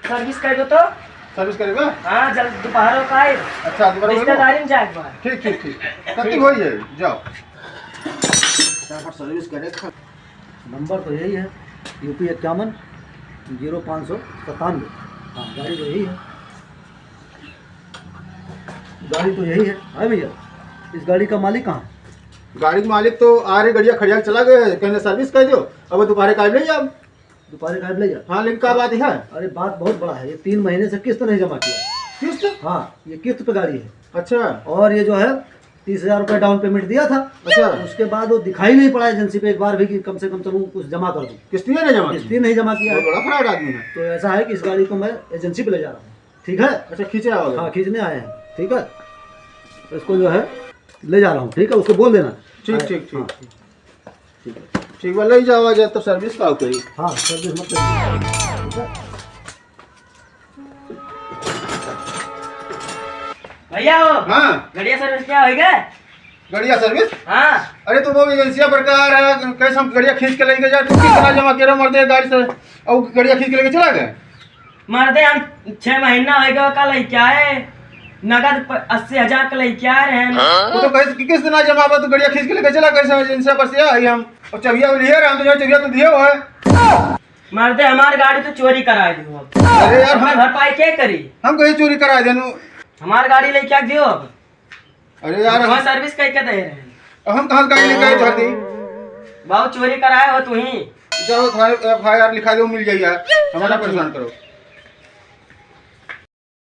Service कर दो तो। सर्विस करेगा? हाँ जल्द दोपहर का है। अच्छा दोपहर रिश्तेदारी में जाए बाहर। ठीक ठीक ठीक कति हो जाए जाओ सर्विस करे। नंबर तो यही है UP 51-0597। हाँ गाड़ी तो यही है, गाड़ी तो यही है। हाँ भैया, इस गाड़ी का मालिक कहाँ है? गाड़ी के मालिक तो आ रही गड़िया खड़िया चला गए, कहने सर्विस कर दो, अब दोपहर का ले जाओ। दोपहर गायब ले जा। हाँ लिंक का बात है। अरे बात बहुत बड़ा है, ये 3 महीने से किस्त नहीं जमा किया। किस्त? हाँ ये किस्त पे गाड़ी है। अच्छा। और ये जो है 30,000 रुपये डाउन पेमेंट दिया था। अच्छा। उसके बाद वो दिखाई नहीं पड़ा एजेंसी पे एक बार भी कि कम से कम तुम कुछ जमा कर दो। किस्त नहीं जमा की? किस्त ही नहीं जमा किया। बड़ा फ्रॉड आदमी है। तो ऐसा है कि इस गाड़ी को मैं एजेंसी पे ले जा रहा हूँ, ठीक है? अच्छा खींचे आओगे? हाँ खींचने आए हैं, ठीक है? तो इसको जो है ले जा रहा हूँ, ठीक है? उसको बोल देना। ठीक ठीक ठीक ठीक है, ठीक है ले जाओ जा तो सर्विस का कोई। हाँ सर्विस मत करिए, ठीक है? भैया हो हाँ गड़िया सर्विस क्या होगा? गड़िया सर्विस? हाँ अरे तो वो एजेंसिया प्रकार है, कैसे हम गड़िया खींच के लेके जाए? तू कितना जमा करा मरते गाड़ी से और गड़िया खींच के लेके चला गए? मर्दे हम 6 महीना होगा का लैके आए, नगद 80,000 का लैके आ रहे हैं। वो तो कैसे किस दिन जमा तो गड़िया खींच के लेके चला कैसे एजेंसिया पर से आई हम और चबिया लिए रहे हम तो चबिया तो दिए हुआ है। मर्दे हमारी गाड़ी तो चोरी करा दी। अरे यार हम भरपाई क्या करी? हम कहीं चोरी करा देनु। हमारी गाड़ी लेके आ दियो अब। अरे यार हम सर्विस कह के दे रहे हैं। हम कहाँ गाड़ी लेके आए दी? बहुत चोरी कराए हो तू ही। जाओ FIR लिखा दो, मिल जाइए, हमारा परेशान करो।